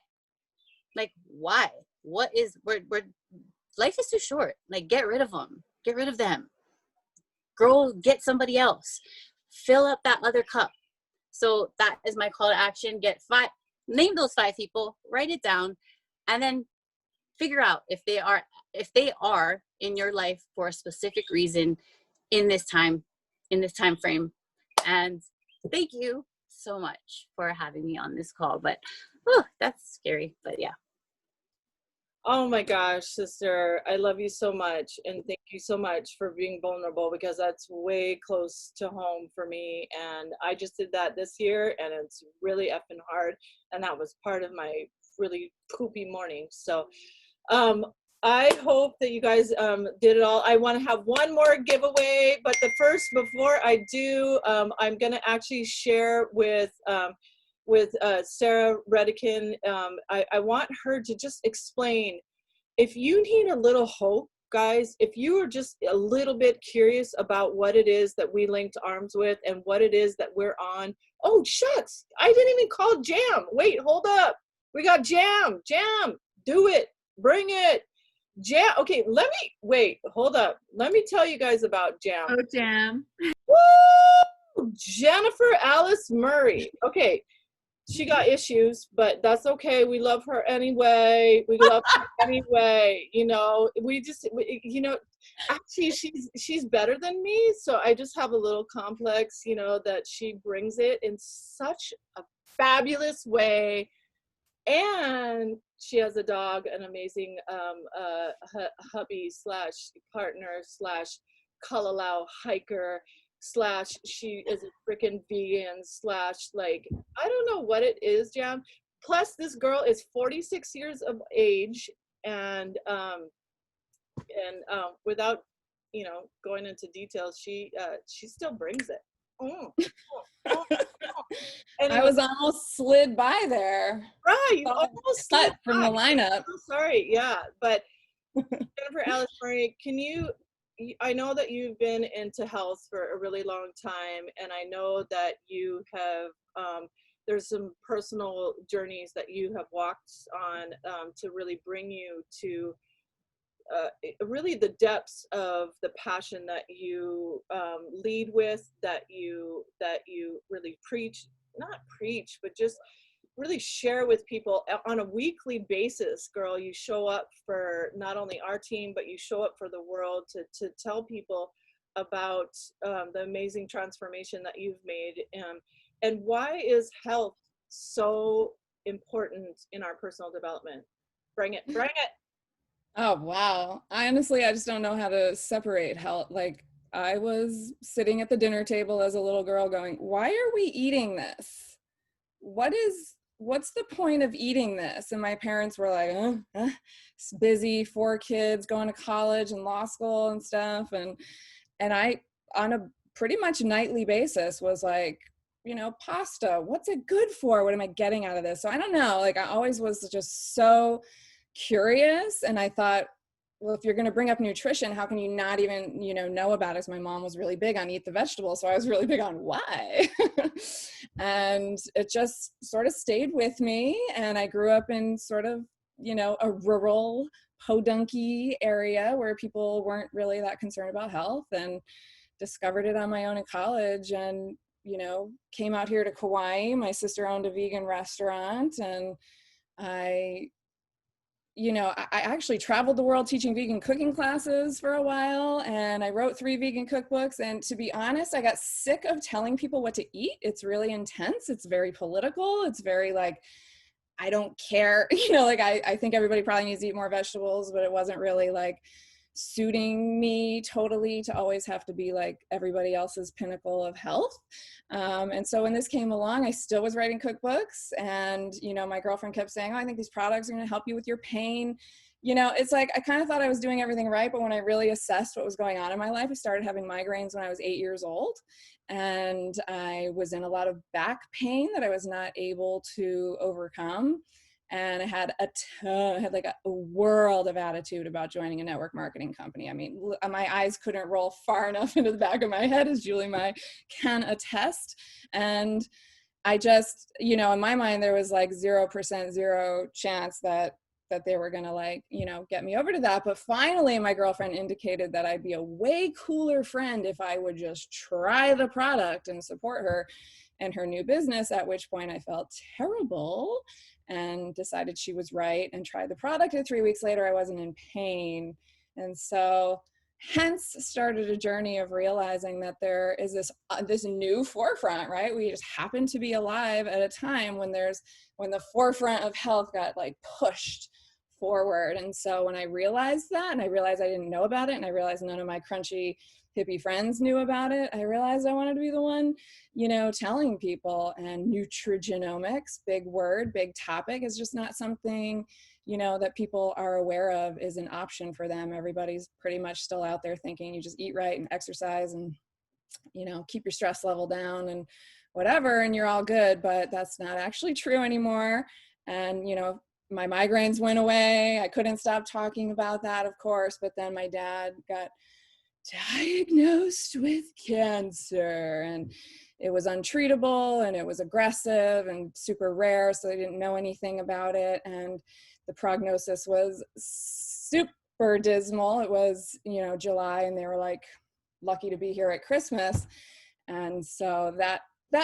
Like, why? What is, life is too short. Like, get rid of them. Get rid of them. Go get somebody else. Fill up that other cup. So that is my call to action. Name those 5 people, write it down, and then figure out if they are in your life for a specific reason in this time frame. And thank you so much for having me on this call. But that's scary. But yeah. Oh my gosh, sister, I love you so much. And thank you so much for being vulnerable, because that's way close to home for me. And I just did that this year, and it's really effing hard. And that was part of my really poopy morning. So I hope that you guys did it all. I want to have one more giveaway, but before I do, I'm going to actually share with Sarah Redican. I want her to just explain, if you need a little hope, guys, if you are just a little bit curious about what it is that we linked arms with and what it is that we're on. Oh, shucks. I didn't even call Jam. Wait, hold up. We got Jam. Jam, do it. Bring it. Jam. Okay, wait, hold up. Let me tell you guys about Jam. Oh, Jam. Woo! Jennifer Alice Murray. Okay. She got issues, but that's okay. We love her anyway. You know, actually she's better than me. So I just have a little complex, you know, that she brings it in such a fabulous way. And she has a dog, an amazing hubby / partner / Kalalau hiker / she is a freaking vegan / like, I don't know what it is, Jam. Plus this girl is 46 years of age, and without, you know, going into details, she still brings it. Anyway, I was almost slid by there. Right, you almost slid from the lineup. I'm so sorry, yeah, but Jennifer Alice Murray, can you I know that you've been into health for a really long time, and I know that you have, there's some personal journeys that you have walked on to really bring you to really the depths of the passion that you lead with, that you really preach, not preach, but just really share with people on a weekly basis. Girl, you show up for not only our team, but you show up for the world to tell people about the amazing transformation that you've made. And why is health so important in our personal development? Bring it, bring it. Oh, wow. I just don't know how to separate health. Like, I was sitting at the dinner table as a little girl going, why are we eating this? What's the point of eating this? And my parents were like, it's busy, 4 kids, going to college and law school and stuff. And I, on a pretty much nightly basis, was like, pasta, what's it good for? What am I getting out of this? So I don't know. Like, I always was just so curious, and I thought, well, if you're going to bring up nutrition, how can you not even know about it? Because my mom was really big on eat the vegetables, so I was really big on why. And it just sort of stayed with me, and I grew up in sort of a rural podunky area where people weren't really that concerned about health, and discovered it on my own in college, and came out here to Kauai. My sister owned a vegan restaurant, and I actually traveled the world teaching vegan cooking classes for a while, and I wrote 3 vegan cookbooks. And to be honest, I got sick of telling people what to eat. It's really intense. It's very political. It's very like, I don't care. I think everybody probably needs to eat more vegetables, but it wasn't really like suiting me totally to always have to be like everybody else's pinnacle of health. And so when this came along, I still was writing cookbooks, and my girlfriend kept saying, oh, I think these products are going to help you with your pain. It's like I kind of thought I was doing everything right, but when I really assessed what was going on in my life, I started having migraines when I was 8 years old, and I was in a lot of back pain that I was not able to overcome. And I had like a world of attitude about joining a network marketing company. I mean, my eyes couldn't roll far enough into the back of my head, as Julie can attest. And I just, in my mind, there was like 0% zero chance that they were gonna get me over to that. But finally, my girlfriend indicated that I'd be a way cooler friend if I would just try the product and support her and her new business, at which point I felt terrible and decided she was right and tried the product. And 3 weeks later, I wasn't in pain. And so hence started a journey of realizing that there is this new forefront, right? We just happen to be alive at a time when the forefront of health got like pushed forward. And so when I realized that, and I realized I didn't know about it, and I realized none of my crunchy hippie friends knew about it, I realized I wanted to be the one, telling people. And nutrigenomics, big word, big topic, is just not something, that people are aware of is an option for them. Everybody's pretty much still out there thinking you just eat right and exercise and, keep your stress level down and whatever, and you're all good. But that's not actually true anymore. And, my migraines went away. I couldn't stop talking about that, of course, but then my dad got diagnosed with cancer, and it was untreatable, and it was aggressive and super rare, so they didn't know anything about it. And the prognosis was super dismal. It was, July, and they were like lucky to be here at Christmas. And so that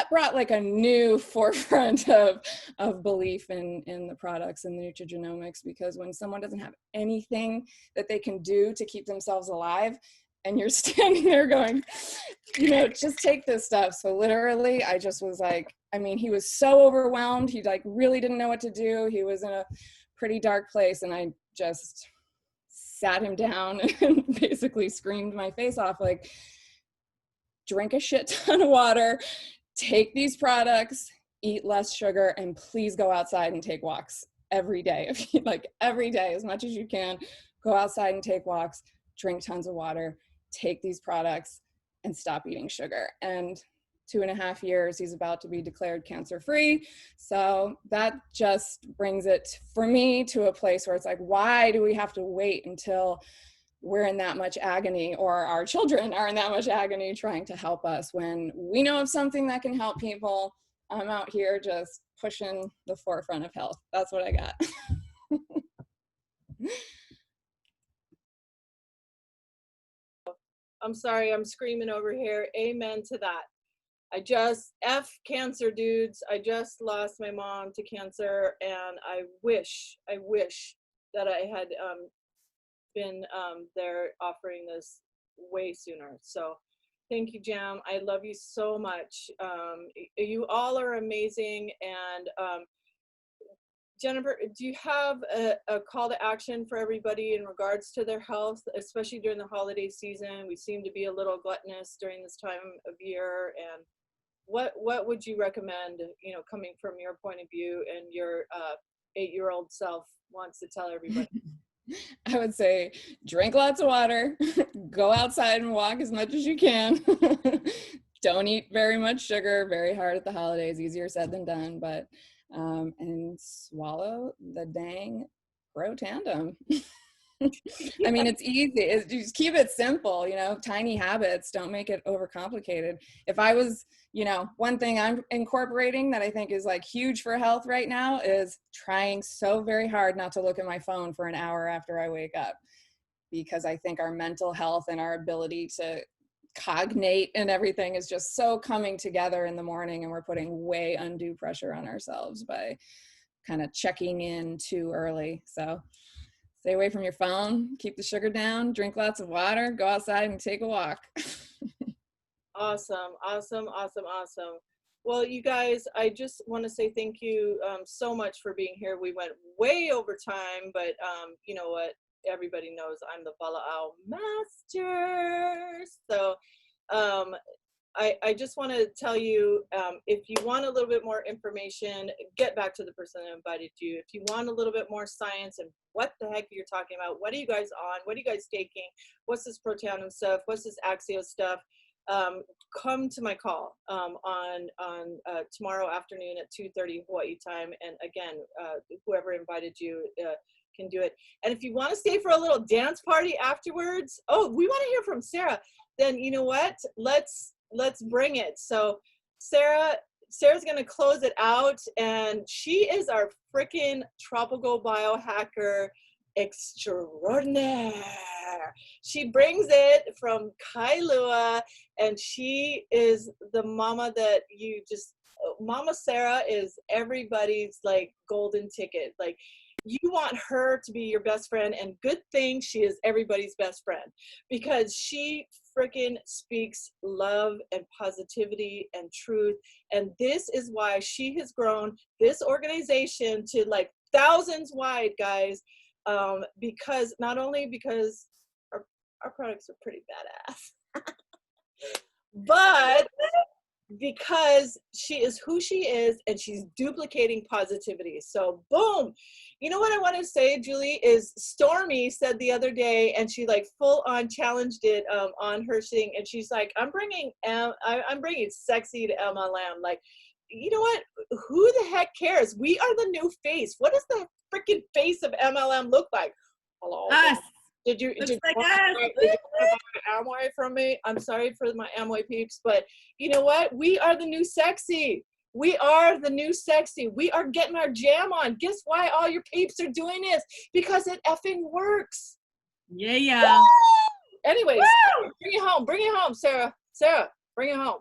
brought like a new forefront of belief in the products and the nutrigenomics, because when someone doesn't have anything that they can do to keep themselves alive, and you're standing there going, just take this stuff. So literally, I just was like, he was so overwhelmed. He like really didn't know what to do. He was in a pretty dark place, and I just sat him down and basically screamed my face off, like, drink a shit ton of water, take these products, eat less sugar, and please go outside and take walks every day. Like every day, as much as you can, go outside and take walks, drink tons of water, take these products, and stop eating sugar. And 2.5 years, he's about to be declared cancer-free. So that just brings it for me to a place where it's like, why do we have to wait until we're in that much agony, or our children are in that much agony trying to help us. When we know of something that can help people, I'm out here just pushing the forefront of health. That's what I got. I'm sorry, I'm screaming over here. Amen to that. I just, F cancer, dudes. I just lost my mom to cancer, and I wish that I had been there offering this way sooner. So thank you, Jam. I love you so much. You all are amazing. And Jennifer, do you have a call to action for everybody in regards to their health, especially during the holiday season? We seem to be a little gluttonous during this time of year. And what would you recommend, you know, coming from your point of view and your 8-year-old self wants to tell everybody? I would say drink lots of water, go outside and walk as much as you can. Don't eat very much sugar, very hard at the holidays, easier said than done, but and swallow the dang Protandim. I mean, it's easy. Just keep it simple, you know, tiny habits. Don't make it overcomplicated. If I was, you know, one thing I'm incorporating that I think is like huge for health right now is trying so very hard not to look at my phone for an hour after I wake up, because I think our mental health and our ability to cognate and everything is just so coming together in the morning, and we're putting way undue pressure on ourselves by kind of checking in too early. So stay away from your phone, keep the sugar down, drink lots of water, go outside and take a walk. Awesome. Well, you guys, I just want to say thank you so much for being here. We went way over time, but you know what? Everybody knows I'm the Bala'au master. So I just want to tell you, if you want a little bit more information, get back to the person that invited you. If you want a little bit more science and what the heck you're talking about, what are you guys on? What are you guys taking? What's this Protandim stuff? What's this Axio stuff? Come to my call on tomorrow afternoon at 2:30 Hawaii time. And again, whoever invited you can do it. And if you want to stay for a little dance party afterwards, oh, we want to hear from Sarah. Then you know what? Let's bring it. So Sarah's gonna close it out, and she is our freaking tropical biohacker extraordinaire. She brings it from Kailua, and she is the mama that you just, Mama Sarah is everybody's like golden ticket. Like, you want her to be your best friend, and good thing she is everybody's best friend, because she freaking speaks love and positivity and truth. And this is why she has grown this organization to like thousands wide, guys, because not only because our products are pretty badass, but because she is who she is, and she's duplicating positivity. So boom. You know what I want to say, Julie, is Stormy said the other day, and she like full on challenged it on her thing, and she's like, I'm bringing sexy to MLM. Like, you know what? Who the heck cares? We are the new face. What does the freaking face of MLM look like? Hello. Us. Did you Looks like want us. to buy Amway from me? I'm sorry for my Amway peeps, but you know what? We are the new sexy. We are the new sexy. We are getting our jam on. Guess why all your peeps are doing this? Because it effing works. Yeah. Woo! Anyways, bring it home, Sarah. Sarah, bring it home.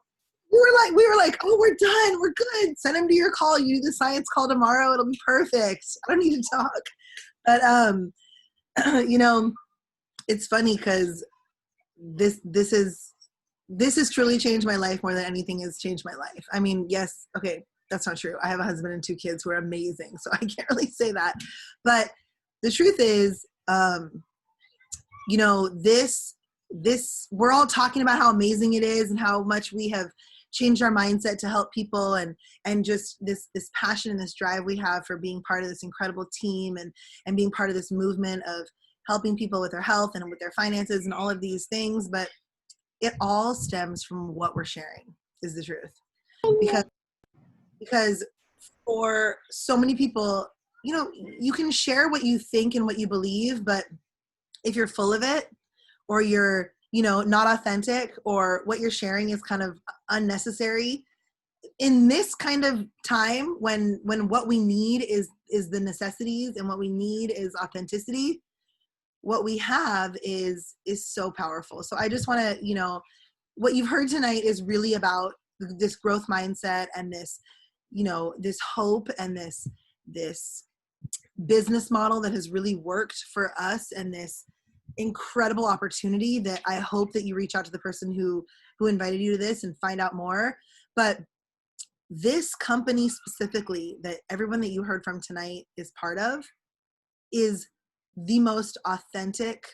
We were like, oh, we're done. We're good. Send him to your call. You do the science call tomorrow. It'll be perfect. I don't need to talk. But, you know, it's funny because this has truly changed my life more than anything has changed my life. I mean, yes, okay, that's not true. I have a husband and 2 kids who are amazing, so I can't really say that. But the truth is, you know, this we're all talking about how amazing it is and how much we have changed our mindset to help people, and just this passion and this drive we have for being part of this incredible team and being part of this movement of helping people with their health and with their finances and all of these things. But it all stems from what we're sharing, is the truth. Because for so many people, you know, you can share what you think and what you believe, but if you're full of it, or you're, not authentic, or what you're sharing is kind of unnecessary in this kind of time when what we need is the necessities, and what we need is authenticity. What we have is so powerful. So I just want to, what you've heard tonight is really about this growth mindset and this, this hope and this business model that has really worked for us, and this incredible opportunity that I hope that you reach out to the person who invited you to this and find out more. But this company specifically that everyone that you heard from tonight is part of is the most authentic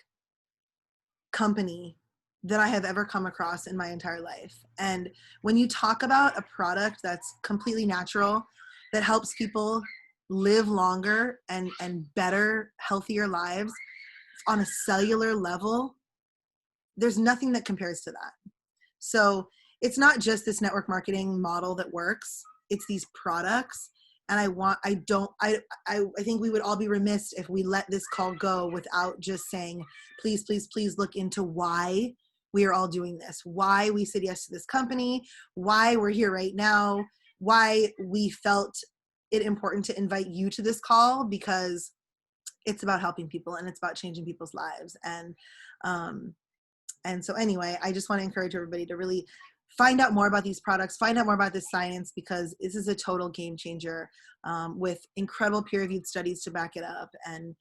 company that I have ever come across in my entire life. And when you talk about a product that's completely natural, that helps people live longer and better, healthier lives on a cellular level, there's nothing that compares to that. So it's not just this network marketing model that works, it's these products. And I think we would all be remiss if we let this call go without just saying, please, please, please look into why we are all doing this, why we said yes to this company, why we're here right now, why we felt it important to invite you to this call, because it's about helping people and it's about changing people's lives. And so anyway, I just want to encourage everybody to really find out more about these products, find out more about this science, because this is a total game changer, with incredible peer-reviewed studies to back it up. And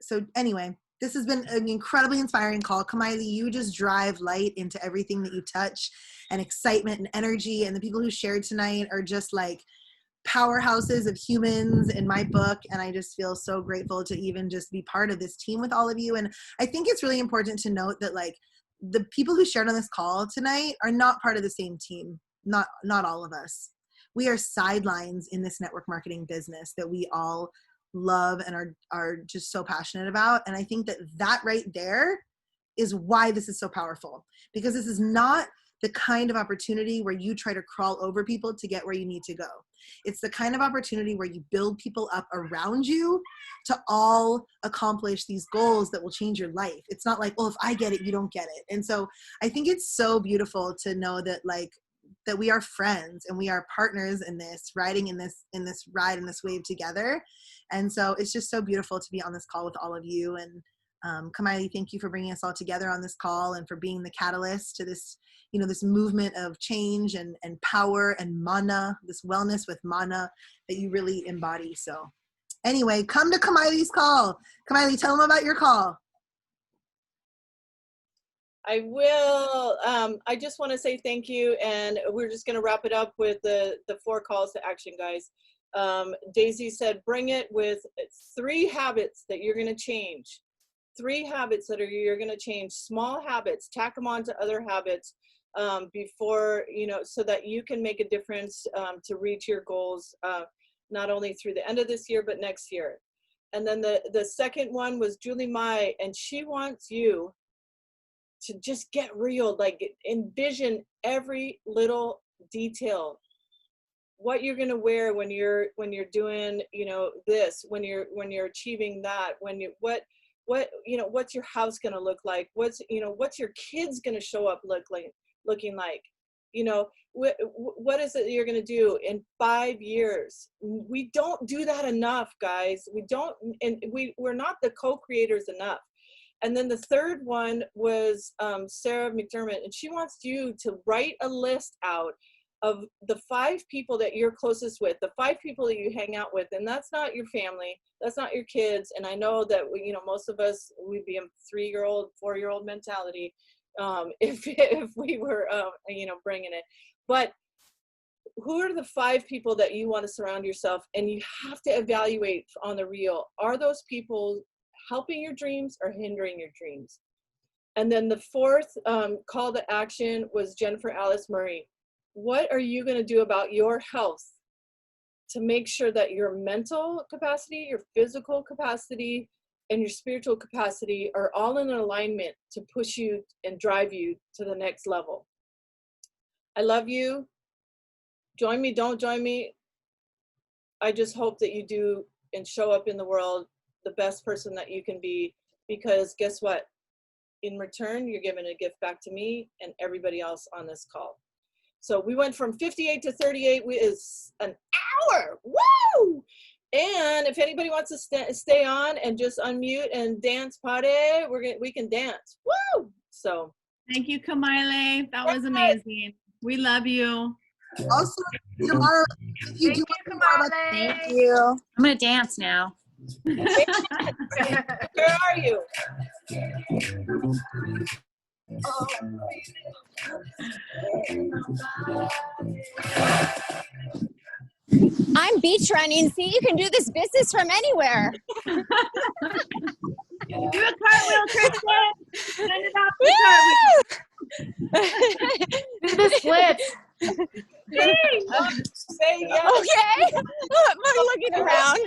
so anyway, this has been an incredibly inspiring call. Kamaili, you just drive light into everything that you touch, and excitement and energy. And the people who shared tonight are just like powerhouses of humans in my book. And I just feel so grateful to even just be part of this team with all of you. And I think it's really important to note that like the people who shared on this call tonight are not part of the same team. Not all of us. We are sidelines in this network marketing business that we all love and are just so passionate about. And I think that right there is why this is so powerful, because this is not the kind of opportunity where you try to crawl over people to get where you need to go. It's the kind of opportunity where you build people up around you to all accomplish these goals that will change your life. It's not like, well, if I get it, you don't get it. And so I think it's so beautiful to know that that we are friends and we are partners in this, riding in this ride, in this wave together. And so it's just so beautiful to be on this call with all of you. And Kamaili, thank you for bringing us all together on this call and for being the catalyst to this, this movement of change and power and mana, this wellness with mana that you really embody. So anyway, come to Kamaili's call. Kamaili, tell them about your call. I will. I just want to say thank you, and we're just going to wrap it up with the 4 calls to action, guys. Daisy said, bring it with 3 habits that you're going to change. 3 habits that you're going to change, small habits, tack them on to other habits before, so that you can make a difference to reach your goals, not only through the end of this year, but next year. And then the second one was Julie Mai, and she wants you to just get real, like envision every little detail, what you're going to wear when you're doing, this, when you're achieving that, what's your house going to look like? What's your kids going to show up looking like? What is it you're going to do in 5 years? We don't do that enough, guys. We don't, and we're not the co-creators enough. And then the third one was Sarah McDermott, and she wants you to write a list out of the 5 people that you're closest with, the 5 people that you hang out with. And that's not your family, that's not your kids. And I know that most of us, we'd be a 3-year-old, 4-year-old mentality if we were bringing it. But who are the 5 people that you want to surround yourself? And you have to evaluate on the real, are those people helping your dreams or hindering your dreams? And then the 4th call to action was Jennifer Alice Murray. What are you going to do about your health to make sure that your mental capacity, your physical capacity, and your spiritual capacity are all in alignment to push you and drive you to the next level? I love you. Join me, don't join me. I just hope that you do and show up in the world the best person that you can be, because guess what? in return, you're giving a gift back to me and everybody else on this call. So we went from 58 to 38 is an hour. Woo! And if anybody wants to stay on and just unmute and dance party, we can dance. Woo! So thank you, Kamaile. That was amazing. We love you. Also, tomorrow, if you do Thank you. I'm gonna dance now. where are you? I'm beach running. See, you can do this business from anywhere. Do a cartwheel, Kristen. Send it off the cartwheel. Do the splits. Say yes. Okay. I'm looking around.